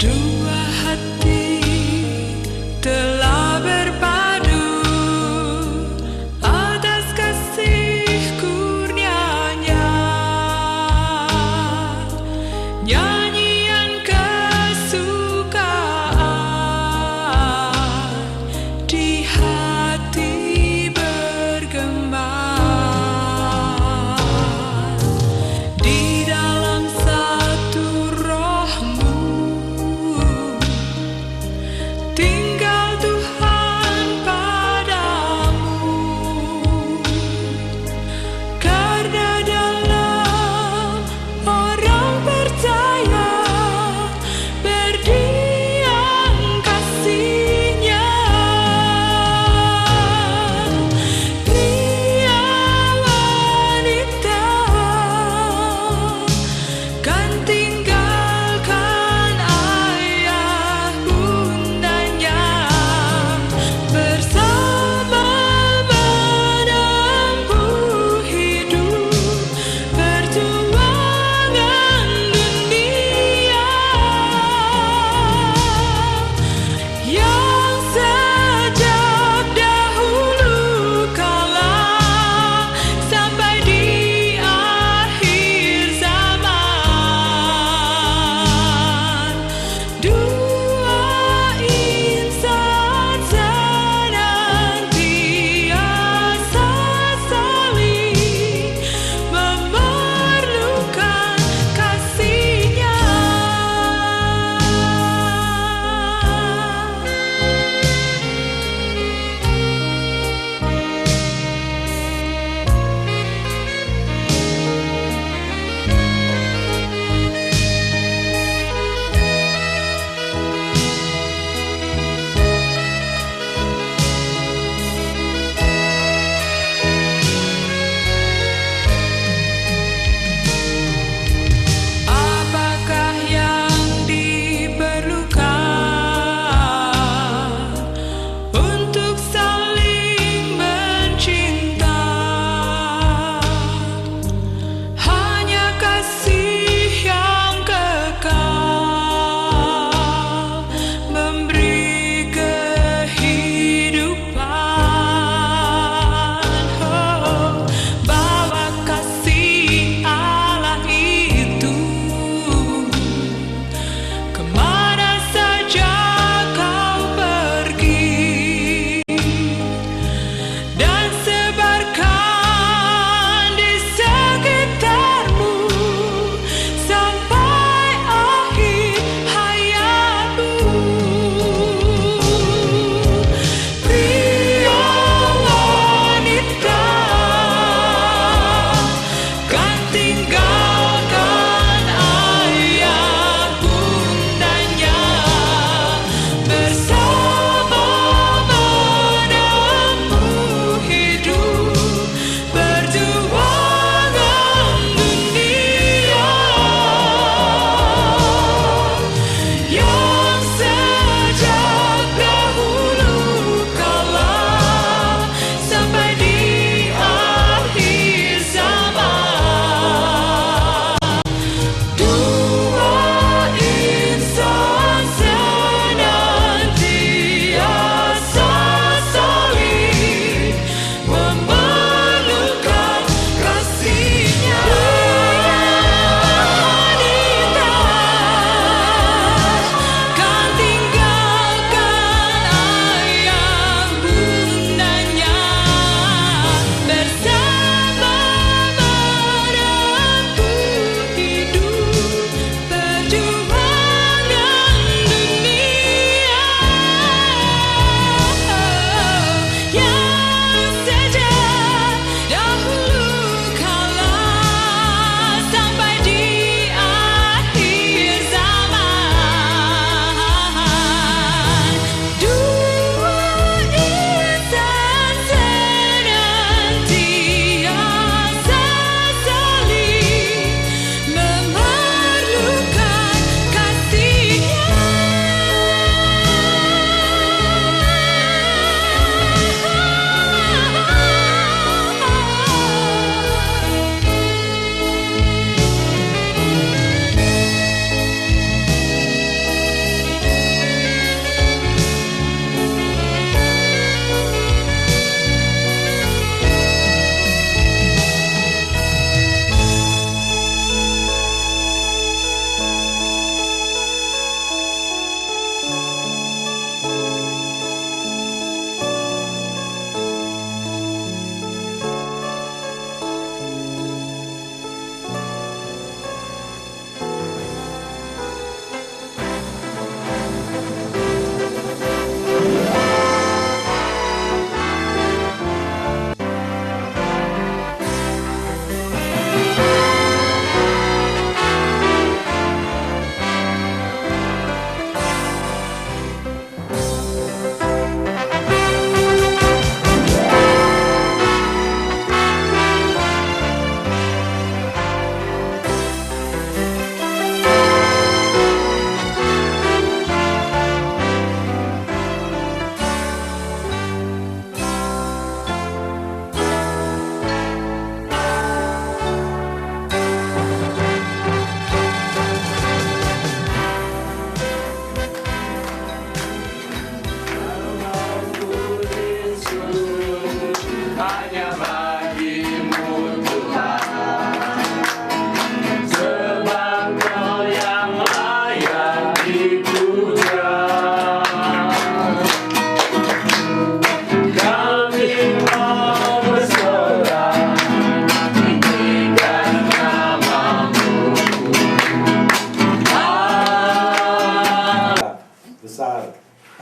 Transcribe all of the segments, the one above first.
Dua hati telah berpadu atas kasih kurnianya. Nyanyian kesukaan di hati bergema. Di dalam satu rohmu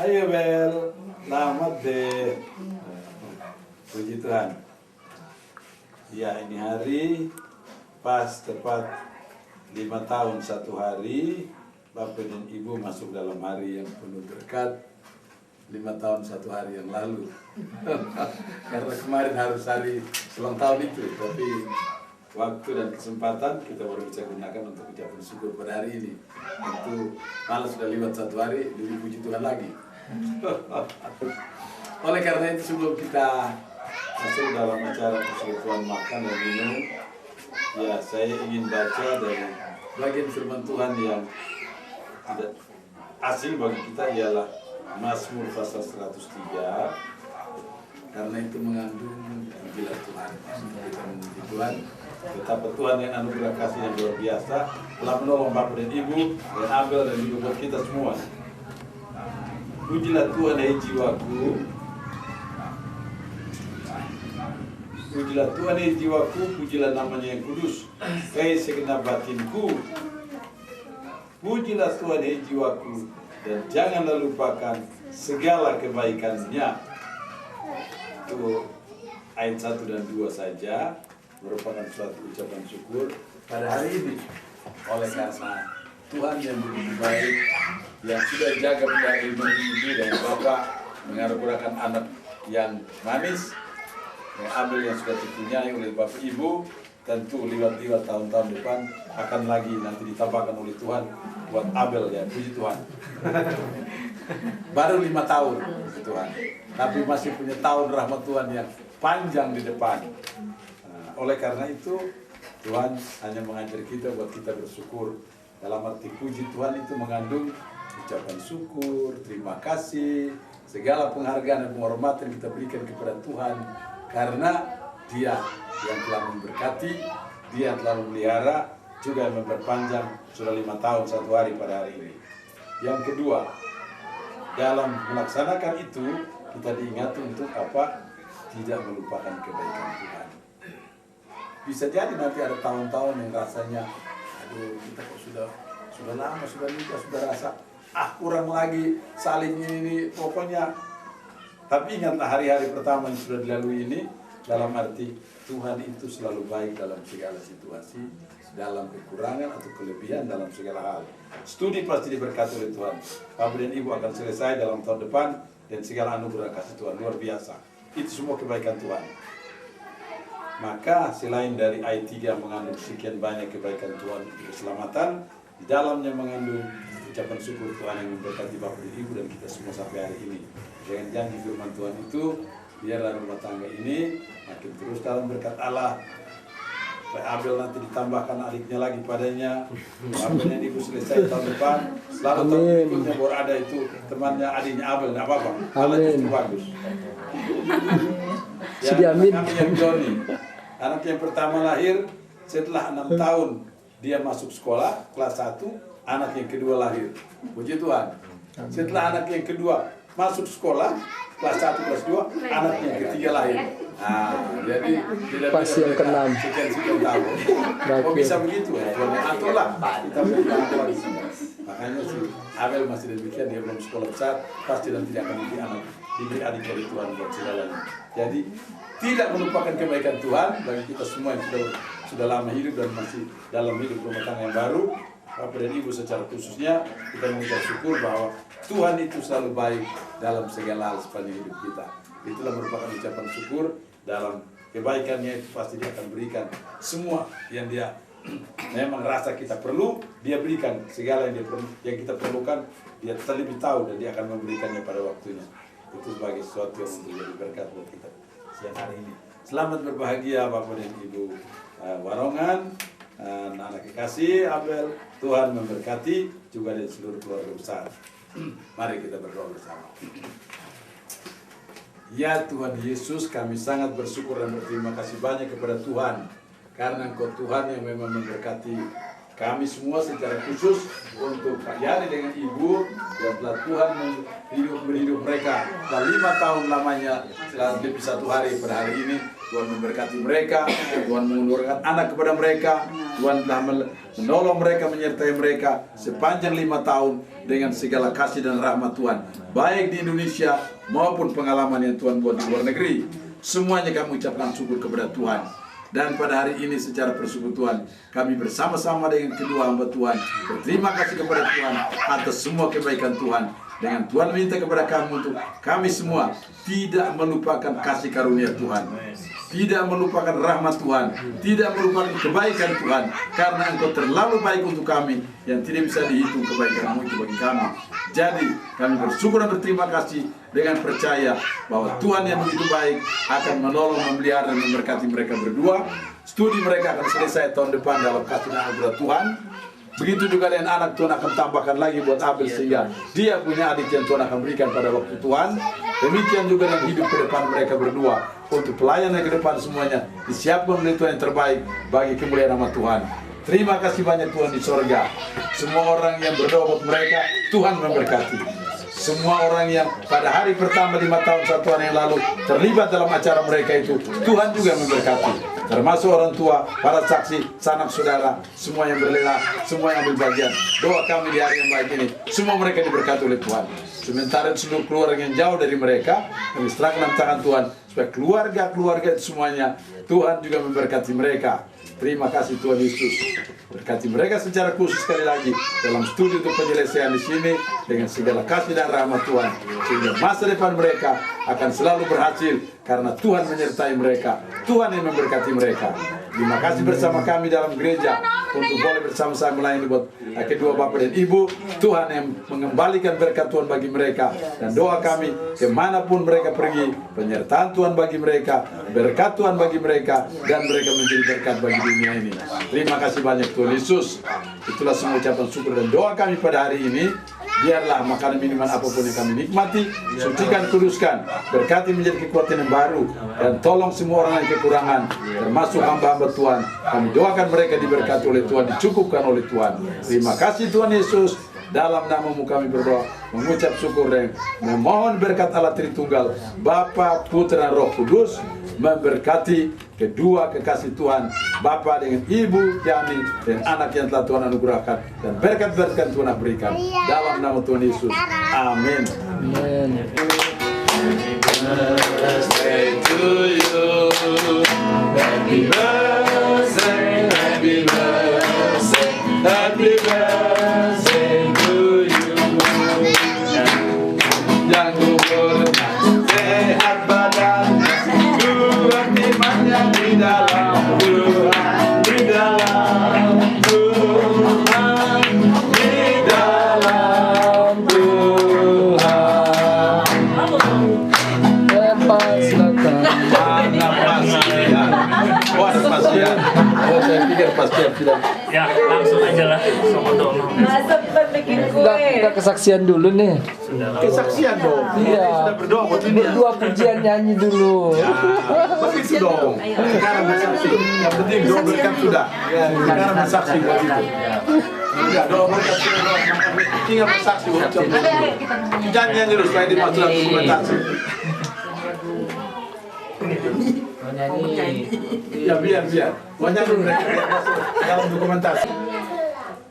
Ayo Bel, selamat deh. Puji Tuhan. Ya, ini hari pas tepat 5 tahun 1 hari Bapak dan Ibu masuk dalam hari yang penuh berkat. 5 tahun 1 hari yang lalu. Karena kemarin harus hari ulang tahun itu, tapi waktu dan kesempatan kita baru bisa gunakan untuk ucapan syukur pada hari ini. Itu malah sudah lewat 1 hari, lebih puji Tuhan lagi. Oleh karena itu sebelum kita masuk dalam acara persekutuan makan dan minum, ya saya ingin baca dari bagian firman Tuhan yang tidak asing bagi kita, ialah Mazmur pasal 103, karena itu mengandung pujian Tuhan. Kita memuji Tuhan, betapa Tuhan yang anugerah kasih yang luar biasa telah menolong Bapak dan Ibu dan Abel dan juga buat kita semua. Pujilah Tuhan, hai jiwaku. Pujilah Tuhan, hai jiwaku, pujilah namanya yang kudus, hai segenap batinku. Pujilah Tuhan, hai jiwaku, dan janganlah lupakan segala kebaikan-Nya. Itu ayat 1 dan 2 saja merupakan suatu ucapan syukur pada hari ini. Oleh karena Tuhan yang begitu baik, yang sudah jaga pelihara ibu dan bapak, mengaruniakan anak yang manis, yang Abel yang sudah dipunyai oleh bapak ibu, tentu lewat tahun-tahun depan akan lagi nanti ditambahkan oleh Tuhan buat Abel, ya, puji Tuhan. Baru 5 tahun Tuhan, tapi masih punya tahun rahmat Tuhan yang panjang di depan. Oleh karena itu Tuhan hanya mengajar kita buat kita bersyukur. Dalam arti puji Tuhan itu mengandung ucapan syukur, terima kasih, segala penghargaan dan penghormatan kita berikan kepada Tuhan, karena Dia yang telah memberkati, Dia yang telah memelihara, juga yang memperpanjang sudah 5 tahun 1 hari pada hari ini. Yang kedua, dalam melaksanakan itu kita diingat untuk apa? Tidak melupakan kebaikan Tuhan. Bisa jadi nanti ada tahun-tahun yang rasanya, aduh, kita kok sudah lama, sudah nikah, sudah rasa kurang lagi saling ini, pokoknya. Tapi ingatlah hari-hari pertama yang sudah dilalui ini, dalam arti Tuhan itu selalu baik dalam segala situasi, dalam kekurangan atau kelebihan, dalam segala hal. Studi pasti diberkati oleh Tuhan. Bapak dan Ibu akan selesai dalam tahun depan, dan segala anugerah kasih Tuhan luar biasa. Itu semua kebaikan Tuhan. Maka selain dari ayat 3 mengandung sekian banyak kebaikan Tuhan untuk keselamatan, di dalamnya mengandung ucapan syukur Tuhan yang memberkati Bapak dan Ibu dan kita semua sampai hari ini. Dengan janji firman Tuhan itu, biarlah rumah tangga ini makin terus dalam berkat Allah. Abel nanti ditambahkan adiknya lagi padanya. Bapak dan Ibu selesai tahun depan, selalu tahun berikutnya baru ada itu temannya adiknya Abel, tidak apa-apa. Allah itu bagus. Ya, anak yang Joni, anak yang pertama lahir setelah 6 tahun dia masuk sekolah kelas 1, anak yang kedua lahir. Puji Tuhan. Setelah anak yang kedua masuk sekolah kelas 1, kelas 2, anak yang ketiga lahir. Jadi tidak pas yang ke-6 sekian tahun. Kok bisa begitu ya? Atulah kita berikan lagi. Makanya si Abel masih demikian, dia belum sekolah besar, pasti dan tidak akan diberi adik dari Tuhan buat segalanya. Jadi tidak melupakan kebaikan Tuhan bagi kita semua yang sudah lama hidup dan masih dalam hidup rumah tangga yang baru. Bapak dan Ibu secara khususnya kita mengucap syukur bahwa Tuhan itu selalu baik dalam segala hal sepanjang hidup kita. Itulah merupakan ucapan syukur. Dalam kebaikannya itu pasti Dia akan berikan semua yang Dia memang rasa kita perlu, Dia berikan segala yang kita perlukan. Dia terlebih tahu dan Dia akan memberikannya pada waktunya. Itu sebagai sesuatu yang menjadi berkat buat kita siang hari ini. Selamat berbahagia Bapak dan Ibu Warongan, anak kekasih Abel. Tuhan memberkati juga dari seluruh keluarga besar. Mari kita berdoa bersama. Ya Tuhan Yesus, kami sangat bersyukur dan berterima kasih banyak kepada Tuhan, karena Engkau Tuhan yang memang memberkati kami semua secara khusus untuk Pak Yani dengan Ibu yang telah Tuhan menghidup mereka telah 5 tahun lamanya setelah lebih 1 hari pada hari ini. Tuhan memberkati mereka, Tuhan mengundurkan anak kepada mereka, Tuhan telah menolong mereka, menyertai mereka sepanjang 5 tahun dengan segala kasih dan rahmat Tuhan, baik di Indonesia maupun pengalaman yang Tuhan buat di luar negeri. Semuanya kami ucapkan syukur kepada Tuhan. Dan pada hari ini secara persekutuan kami bersama-sama dengan kedua hamba Tuhan berterima kasih kepada Tuhan atas semua kebaikan Tuhan. Dengan Tuhan minta kepada kamu untuk kami semua tidak melupakan kasih karunia Tuhan, tidak melupakan rahmat Tuhan, tidak melupakan kebaikan Tuhan, karena Engkau terlalu baik untuk kami yang tidak bisa dihitung kebaikan-Mu itu bagi kami. Jadi kami bersyukur dan berterima kasih dengan percaya bahwa Tuhan yang begitu baik akan menolong, memelihara dan memberkati mereka berdua. Studi mereka akan selesai tahun depan dalam kasih dan anugerah Tuhan. Begitu juga dengan anak, Tuhan akan tambahkan lagi buat Abel sehingga dia punya adik yang Tuhan akan berikan pada waktu Tuhan. Demikian juga dengan hidup ke depan mereka berdua, untuk pelayanan ke depan semuanya disiapkan oleh Tuhan yang terbaik bagi kemuliaan nama Tuhan. Terima kasih banyak Tuhan di sorga. Semua orang yang berdoa buat mereka, Tuhan memberkati. Semua orang yang pada hari pertama 5 tahun 1 tahun yang lalu terlibat dalam acara mereka itu, Tuhan juga memberkati. Termasuk orang tua, para saksi, sanak saudara, semua yang berlelah, semua yang ambil bagian. Doa kami di hari yang baik ini, semua mereka diberkati oleh Tuhan. Sementara seluruh keluarga yang jauh dari mereka, kami serahkan dalam tangan Tuhan, supaya keluarga-keluarga itu semuanya, Tuhan juga memberkati mereka. Terima kasih Tuhan Yesus. Berkati mereka secara khusus sekali lagi dalam studi untuk penyelesaian di sini dengan segala kasih dan rahmat Tuhan, sehingga masa depan mereka akan selalu berhasil karena Tuhan menyertai mereka. Tuhan yang memberkati mereka. Terima kasih bersama kami dalam gereja untuk boleh bersama-sama melayani buat kedua Bapak dan Ibu. Tuhan yang mengembalikan berkat Tuhan bagi mereka, dan doa kami kemanapun mereka pergi, penyertaan Tuhan bagi mereka, berkat Tuhan bagi mereka, dan mereka menjadi berkat bagi dunia ini. Terima kasih banyak Tuhan Yesus. Itulah semua ucapan syukur dan doa kami pada hari ini. Biarlah makanan minuman apapun yang kami nikmati, sucikan, kuduskan, berkati menjadi kekuatan yang baru, dan tolong semua orang yang kekurangan, termasuk hamba-hamba Tuhan. Kami doakan mereka diberkati oleh Tuhan, dicukupkan oleh Tuhan. Terima kasih Tuhan Yesus. Dalam nama-Mu kami berdoa, mengucap syukur dan memohon berkat Allah Tritunggal, Bapa, Putra, dan Roh Kudus, memberkati kedua kekasih Tuhan, Bapa dengan Ibu Yani dan anak yang telah Tuhan anugerahkan, dan berkat-berkat Tuhan berikan dalam nama Tuhan Yesus. Amin. Amin. Happy birthday to you. Happy birthday, happy birthday, happy birthday to you. Yang umur sehat badan, kuat imannya di dalam Tuhan, di dalam Tuhan, di dalam Tuhan. Lepas datang. Mana pastian? Oh ada pastian. Oh saya pikir pastian tidak. Ya, langsung aja lah sama dong. Nggak sempet bikin Udah kue. kesaksian dulu nih. Kesaksian dong. Iya. Sudah berdoa buat ini. Berdua pujian nyanyi dulu. Begitu dong. Sekarang bersaksi. Yang penting doa berkat sudah. Sekarang bersaksi buat itu. Enggak, doa berkat sudah. Tinggal bersaksi buat itu. Jangan nyanyi dulu supaya dimasuk dalam dokumentasi. Ya biar. Mau nyanyi dulu dalam dokumentasi.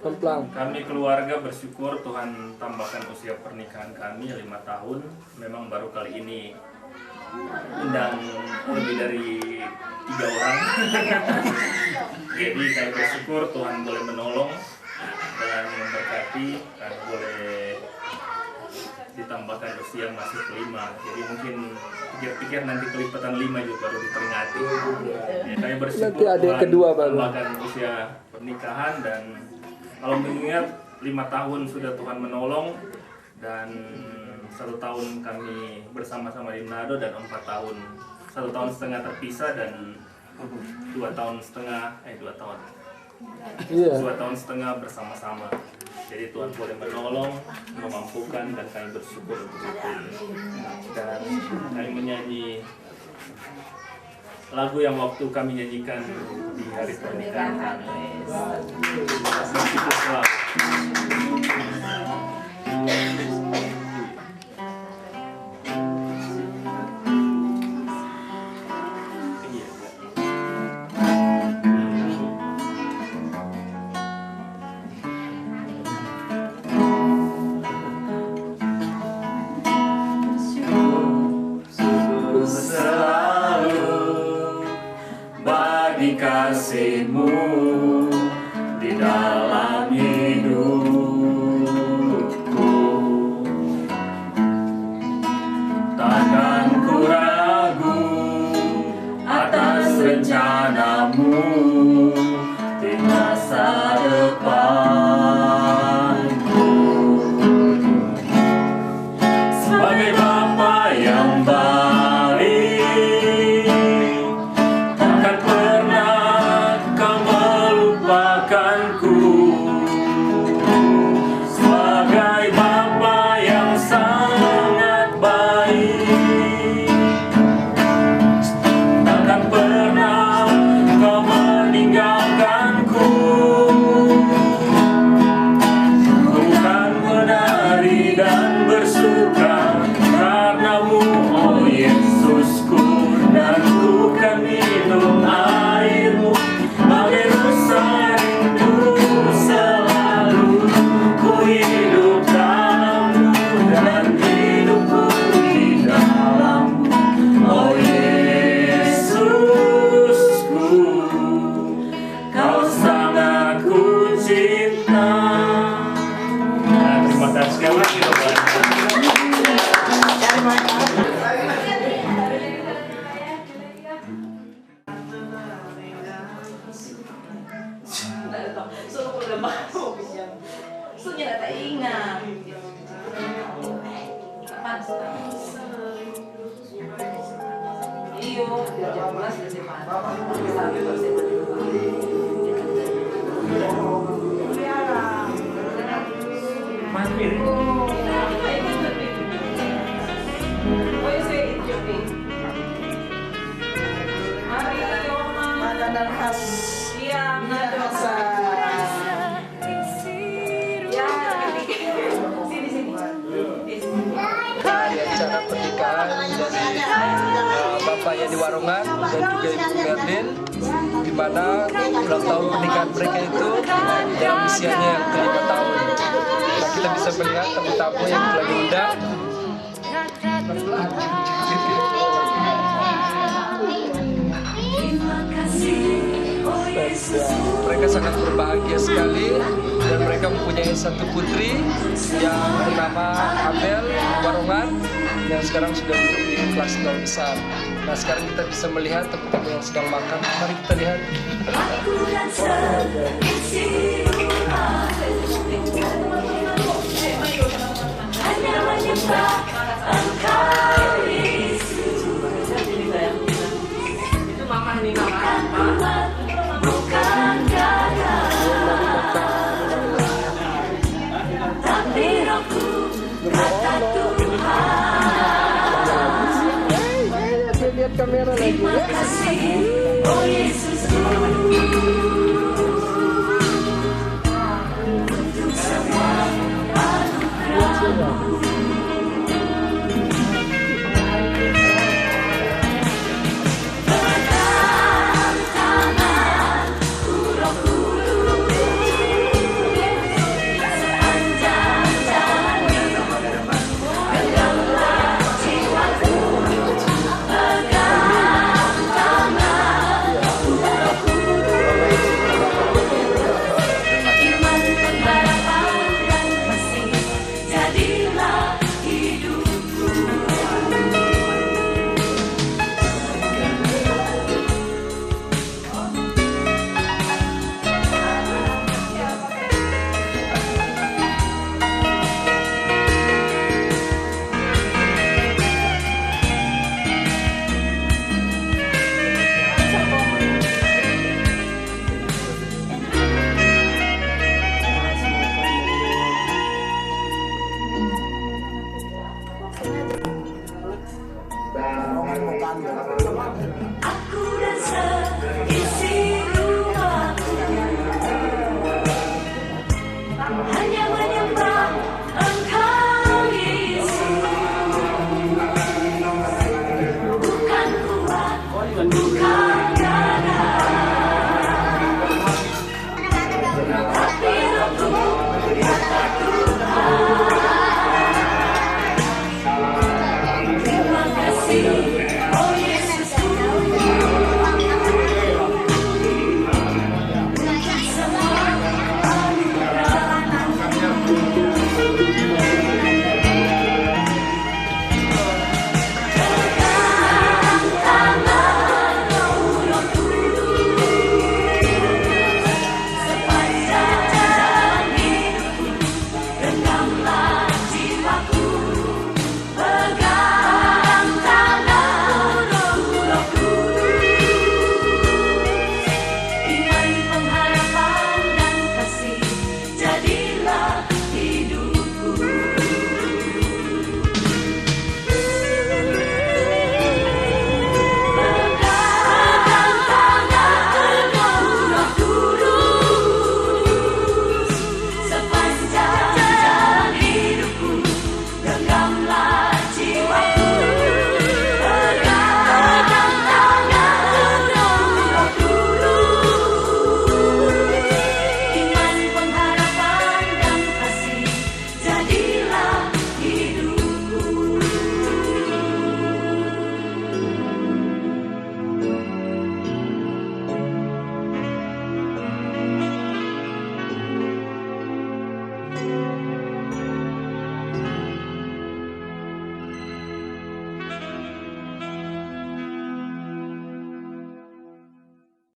Pelan-pelan. Kami keluarga bersyukur Tuhan tambahkan usia pernikahan kami 5 tahun. Memang baru kali ini undang lebih dari 3 orang. Jadi kami bersyukur Tuhan boleh menolong dan memberkati, karena boleh ditambahkan usia masih kelima. Jadi mungkin pikir-pikir nanti kelipatan 5 juga baru diperingati. Ya, kami bersyukur Nanti ada yang Tuhan kedua baru. tambahkan usia pernikahan, dan kalau mengingat 5 tahun sudah Tuhan menolong, dan 1 tahun kami bersama-sama di Manado, dan 4 tahun, 1 tahun setengah terpisah, dan 2 tahun setengah, 2 tahun. Iya. 2 tahun setengah bersama-sama. Jadi Tuhan boleh menolong, memampukan, dan kami bersyukur untuk itu. Dan kami menyanyi lagu yang waktu kami nyanyikan di hari pernikahan kami. Bersyukur selalu. Kasih-Mu di dalam hidupku, takkan ku ragu atas rencana-Mu di masa depanku. Sebagai Bapa yang baik, takkan pernah Kau melupakanku. Sebagai Bapa yang sangat baik, takkan pernah Kau meninggalkanku. Ku kan menari dan bersuka karena-Mu, oh Yesusku, dan ku kan minum air-Mu bagai rasa rindu selalu. Ku hidup dalam-Mu dan hidupku di dalam-Mu, oh Yesusku, Kau sangat ku cinta. Nah, terima kasih sekali lagi Bapak. Solo con la mano, soñar a Ina. Io già la settimana, makanan khas yang ada sa Di acara pernikahan dari Bapak Yani Warongan dan juga Ibu Merlin, di mana ulang tahun pernikahan mereka itu dalam usianya yang ke-5 tahun. Nah, kita bisa melihat tamu-tamu yang telah diundang. Mereka sangat berbahagia sekali dan mereka mempunyai satu putri yang bernama Abel Warongan yang sekarang sudah duduk di kelas 2 besar. Nah, sekarang kita bisa melihat teman-teman yang sedang makan. Mari kita lihat. itu mama nih mama. Lihat kamera lagi ya. Oh Yesusku, untuk semua anugerah-Mu. Pegang tanganku, Roh Kudus, sepanjang jalanmu, genggamlah jiwaku. Dan Roman Mokando.